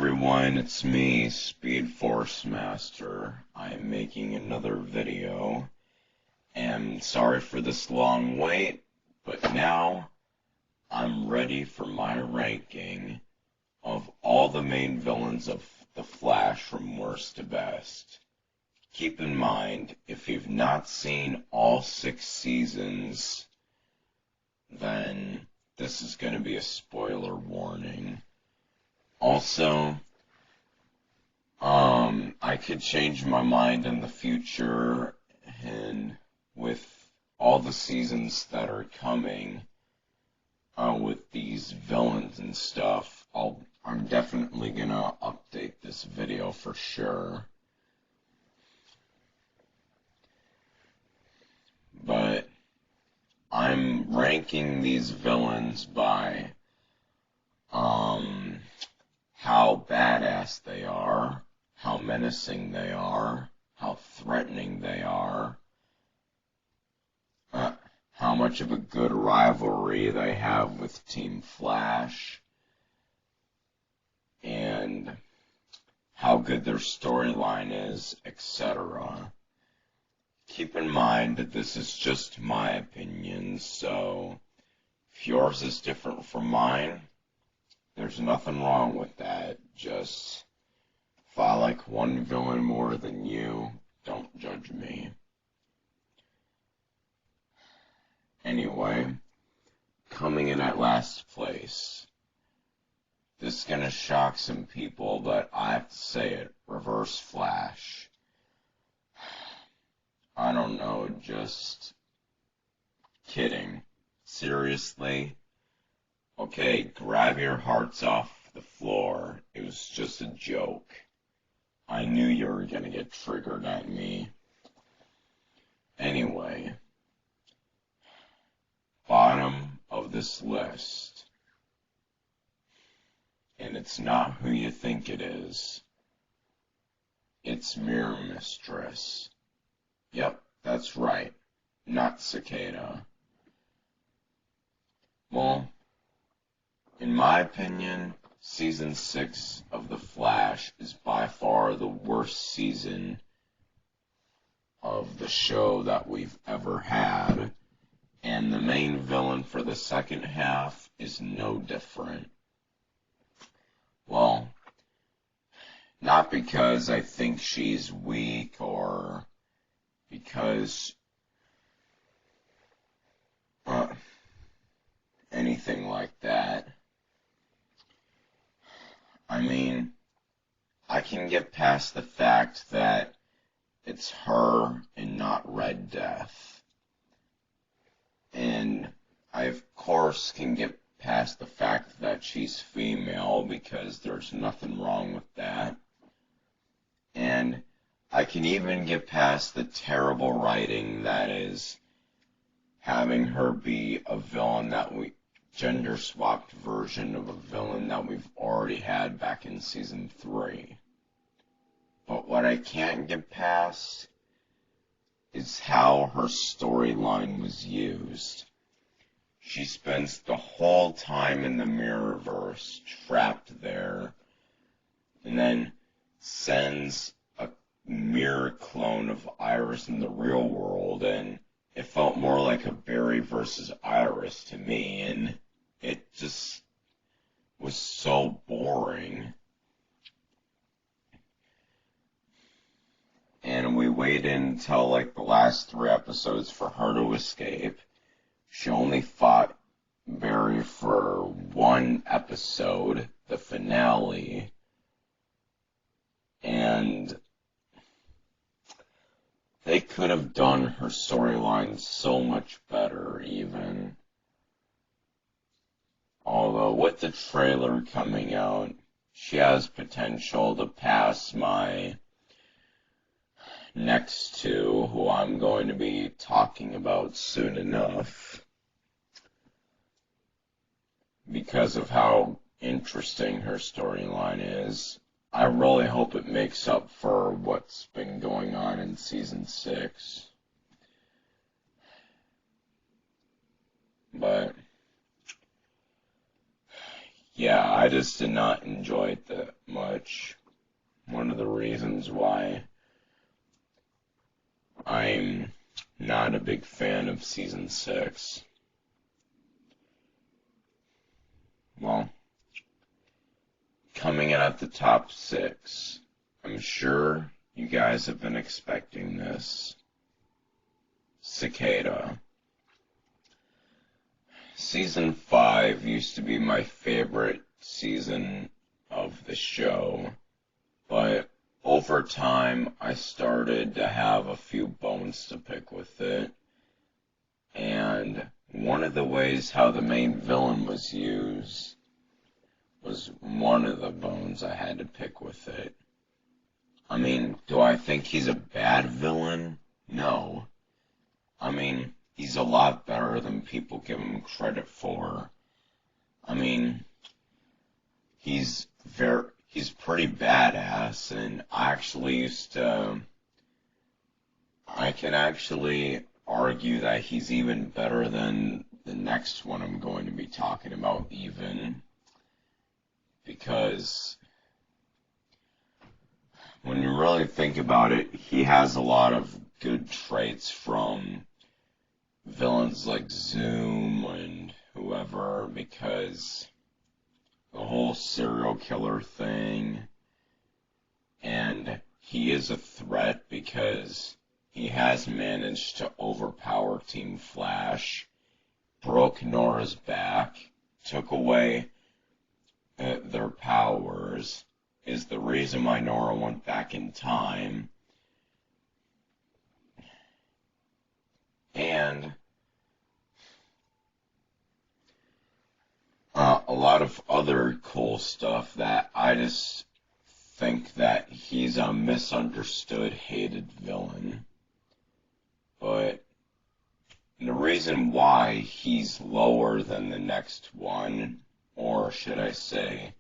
everyone, it's me, Speed Force Master. I am making another video, and sorry for this long wait, but now I'm ready for my ranking of all the main villains of The Flash from worst to best. Keep in mind, if you've not seen all 6 seasons, then this is going to be a spoiler warning. Also, I could change my mind in the future, and with all the seasons that are coming, with these villains and stuff, I'm definitely gonna update this video for sure. But I'm ranking these villains by how badass they are, how menacing they are, how threatening they are, how much of a good rivalry they have with Team Flash, and how good their storyline is, etc. Keep in mind that this is just my opinion, so if yours is different from mine, there's nothing wrong with that. Just, if I like one villain more than you, don't judge me. Anyway, coming in at last place. This is gonna shock some people, but I have to say it. Reverse Flash. I don't know, just kidding. Seriously? Okay, grab your hearts off the floor. It was just a joke. I knew you were gonna get triggered at me. Anyway, bottom of this list. And it's not who you think it is. It's Mirror Mistress. Yep, that's right. Not Cicada. Well, in my opinion, Season 6 of The Flash is by far the worst season of the show that we've ever had, and the main villain for the second half is no different. Well, not because I think she's weak or because anything like that. I mean, I can get past the fact that it's her and not Red Death. And I, of course, can get past the fact that she's female because there's nothing wrong with that. And I can even get past the terrible writing that is having her be a villain gender-swapped version of a villain that we've already had back in Season 3. But what I can't get past is how her storyline was used. She spends the whole time in the Mirrorverse, trapped there, and then sends a mirror clone of Iris in the real world, and it felt more like a Barry versus Iris to me, and it just was so boring. And we waited until like the last 3 episodes for her to escape. She only fought Barry for 1 episode, the finale, and they could have done her storyline so much better even. Although with the trailer coming out, she has potential to pass my next 2, who I'm going to be talking about soon enough, because of how interesting her storyline is. I really hope it makes up for what's been going on in Season 6. But yeah, I just did not enjoy it that much. such. One of the reasons why I'm not a big fan of season 6. Well, coming in at the top 6, I'm sure you guys have been expecting this. Cicada. Season 5 used to be my favorite season of the show, but over time I started to have a few bones to pick with it, and one of the ways how the main villain was used was one of the bones I had to pick with it. I mean, do I think he's a bad villain? No. I mean, he's a lot better than people give him credit for. I mean, he's pretty badass, and I can actually argue that he's even better than the next one I'm going to be talking about, even, because when you really think about it, he has a lot of good traits from villains like Zoom and whoever, because the whole serial killer thing, and he is a threat because he has managed to overpower Team Flash, broke Nora's back, took away their powers, is the reason why Nora went back in time, and a lot of other cool stuff that I just think that he's a misunderstood, hated villain. But the reason why he's lower than the next one, or should I say,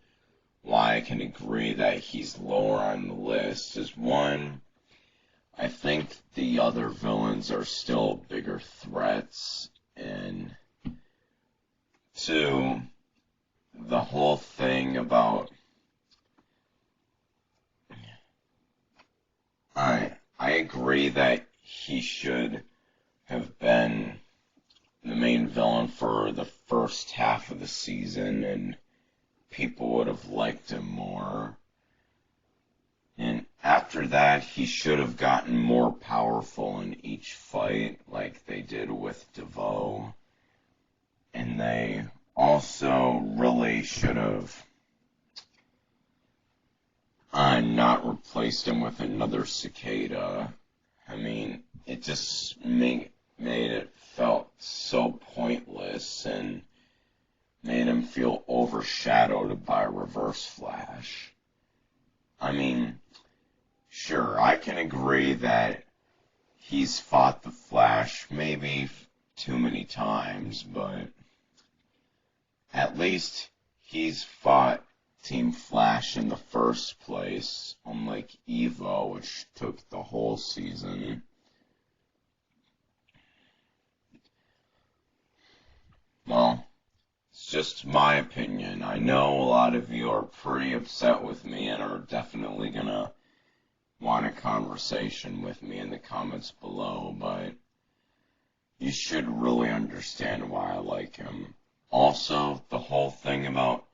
why I can agree that he's lower on the list, is one, I think the other villains are still bigger threats, and two, the whole thing about I agree that he should have been the main villain for the first half of the season, and people would have liked him more. And after that, he should have gotten more powerful in each fight, like they did with DeVoe. And they also really should have not replaced him with another Cicada. I mean, it just made it felt so pointless and made him feel overshadowed by Reverse Flash. I mean, sure, I can agree that he's fought the Flash maybe too many times, but at least he's fought Team Flash in the first place, unlike Evo, which took the whole season. Well, it's just my opinion. I know a lot of you are pretty upset with me and are definitely gonna want a conversation with me in the comments below, but you should really understand why I like him. Also, the whole thing about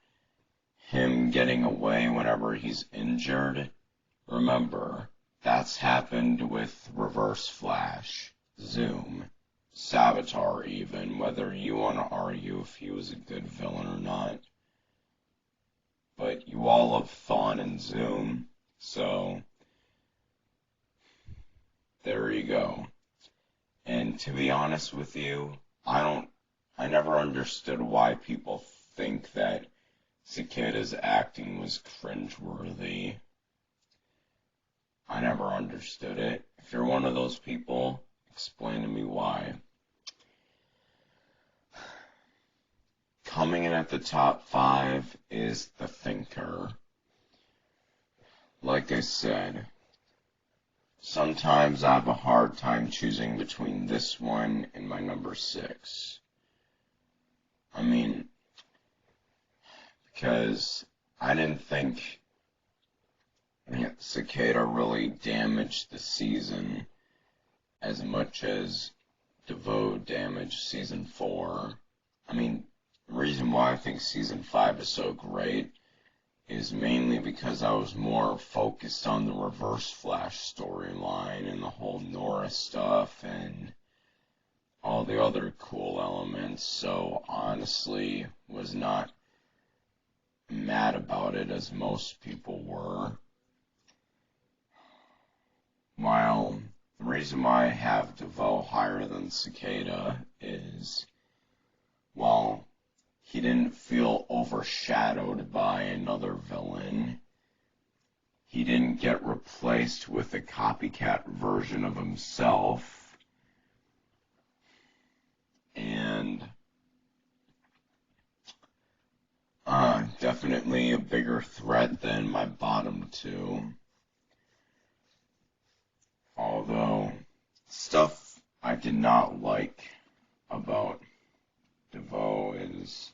him getting away whenever he's injured, remember, that's happened with Reverse Flash, Zoom, Savitar even, whether you want to argue if he was a good villain or not. But you all love Thawne and Zoom, so there you go. And to be honest with you, I never understood why people think that Cicada's acting was cringeworthy. I never understood it. If you're one of those people, explain to me why. Coming in at the top 5 is The Thinker. Like I said, sometimes I have a hard time choosing between this one and my number 6. I mean, because I didn't think Cicada really damaged the season as much as DeVoe damaged season 4. I mean, the reason why I think season 5 is so great is mainly because I was more focused on the Reverse Flash storyline and the whole Nora stuff and all the other cool elements, so honestly was not mad about it as most people were. While the reason why I have DeVoe higher than Cicada is, while he didn't feel overshadowed by another villain, he didn't get replaced with a copycat version of himself, and definitely a bigger threat than my bottom two. Although, stuff I did not like about DeVoe is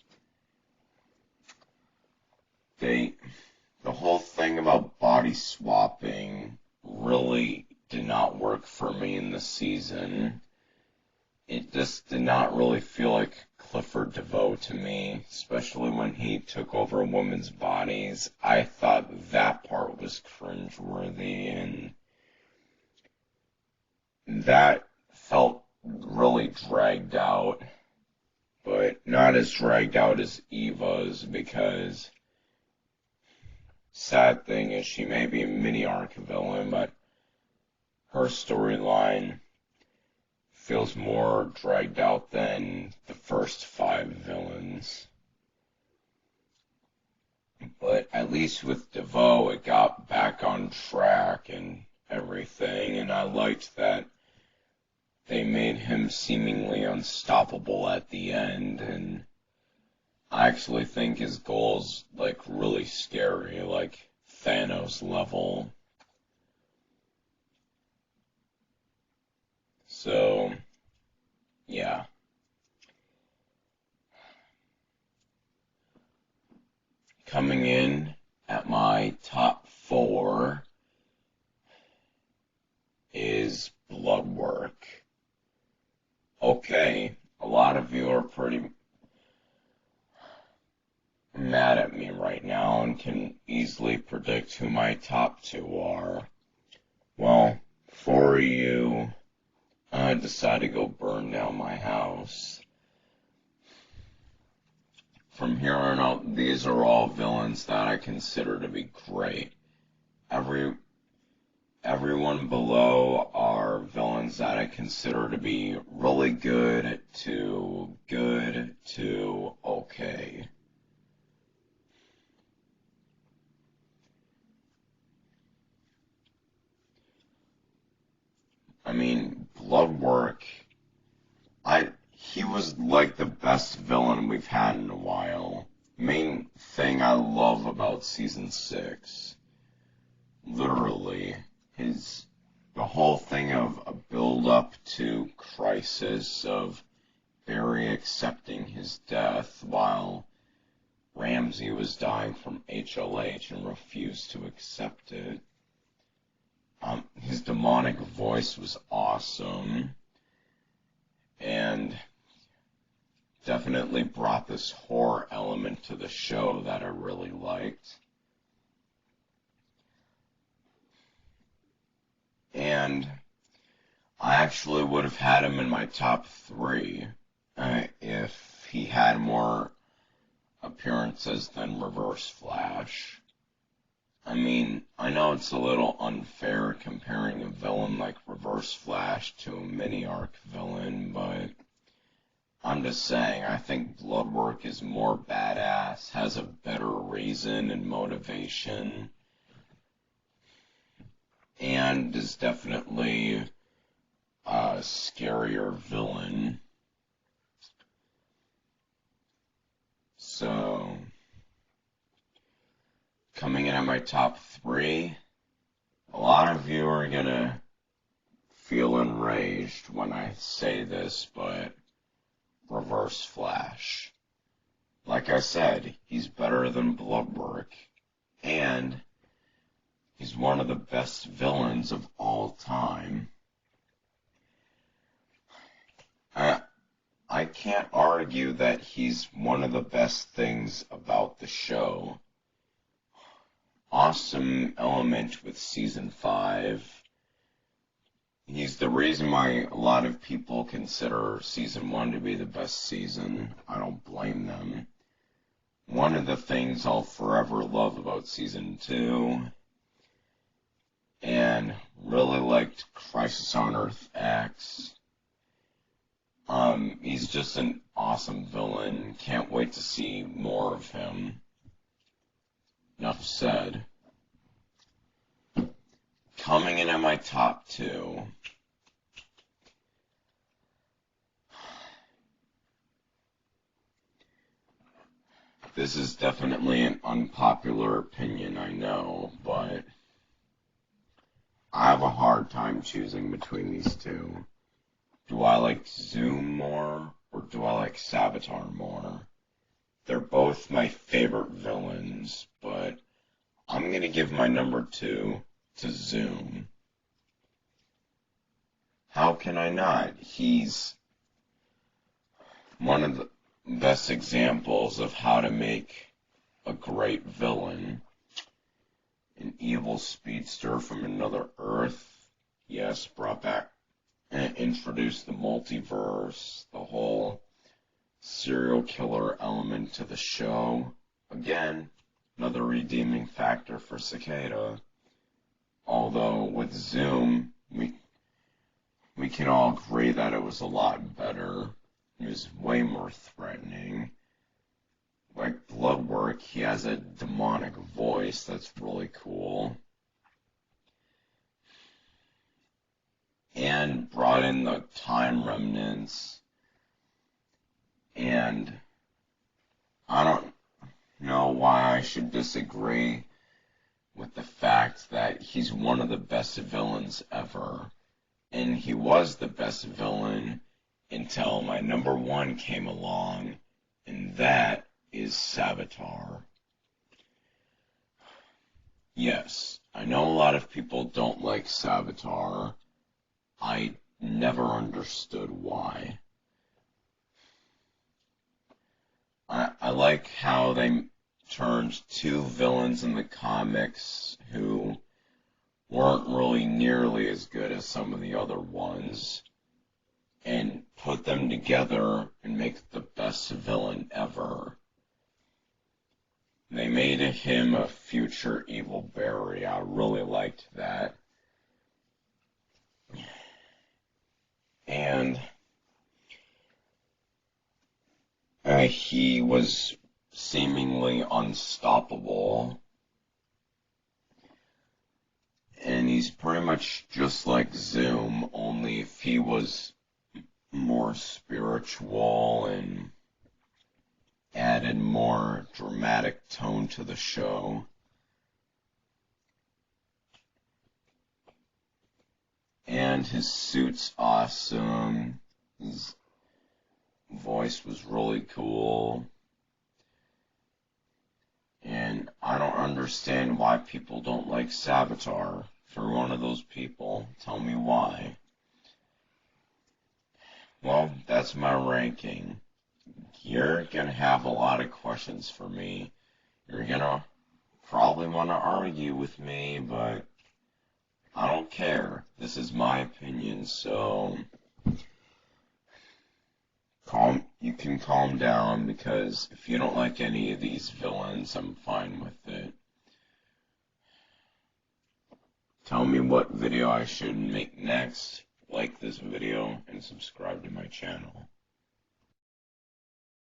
the whole thing about body swapping really did not work for me in the season. It just did not really feel like Clifford DeVoe to me, especially when he took over women's bodies. I thought that part was cringeworthy, and that felt really dragged out, but not as dragged out as Eva's, because sad thing is she may be a mini arc villain, but her storyline feels more dragged out than the first 5 villains. But at least with DeVoe, it got back on track and everything, and I liked that they made him seemingly unstoppable at the end, and I actually think his goal's like really scary, like Thanos level. So, yeah. Coming in at my top 4 is Bloodwork. Okay, a lot of you are pretty mad at me right now and can easily predict who my top 2 are. Well, 4 of you decide to go burn down my house. From here on out, these are all villains that I consider to be great. Everyone below are villains that I consider to be really good to okay. I mean, Bloodwork, he was like the best villain we've had in a while. Main thing I love about season 6, literally, the whole thing of a build up to crisis of Barry accepting his death while Ramsey was dying from HLH and refused to accept it. His demonic voice was awesome, and definitely brought this horror element to the show that I really liked. And I actually would have had him in my top 3 if he had more appearances than Reverse Flash. I mean, I know it's a little unfair comparing a villain like Reverse Flash to a mini-arc villain, but I'm just saying, I think Bloodwork is more badass, has a better reason and motivation, and is definitely a scarier villain. So, coming in at my top 3, a lot of you are gonna feel enraged when I say this, but Reverse Flash. Like I said, he's better than Bloodwork, and He's one of the best villains of all time. I can't argue that he's one of the best things about the show. Awesome element with season 5. He's the reason why a lot of people consider season 1 to be the best season. I don't blame them. One of the things I'll forever love about season 2, and really liked Crisis on Earth X. He's just an awesome villain. Can't wait to see more of him. Enough said. Coming in at my top 2. This is definitely an unpopular opinion, I know, but I have a hard time choosing between these two. Do I like Zoom more, or do I like Savitar more? They're both my favorite villains, but I'm going to give my number 2 to Zoom. How can I not? He's one of the best examples of how to make a great villain. An evil speedster from another Earth. Yes, brought back and introduced the multiverse, the whole serial killer element to the show. Again, another redeeming factor for Cicada. Although with Zoom, we can all agree that it was a lot better. It was way more threatening. Like Bloodwork, he has a demonic voice that's really cool. And brought in the time remnants. And I don't know why I should disagree with the fact that he's one of the best villains ever. And he was the best villain until my number 1 came along, and that is Savitar. Yes, I know a lot of people don't like Savitar. I never understood why. I like how they turned 2 villains in the comics who weren't really nearly as good as some of the other ones, and put them together and make the best villain ever. They made him a future evil Barry. I really liked that. And he was seemingly unstoppable. And he's pretty much just like Zoom, only if he was more spiritual and added more dramatic tone to the show. And his suit's awesome. His voice was really cool. And I don't understand why people don't like Savitar. If you're one of those people, tell me why. Well, that's my ranking. You're going to have a lot of questions for me. You're going to probably want to argue with me, but I don't care. This is my opinion, so you can calm down, because if you don't like any of these villains, I'm fine with it. Tell me what video I should make next. Like this video and subscribe to my channel.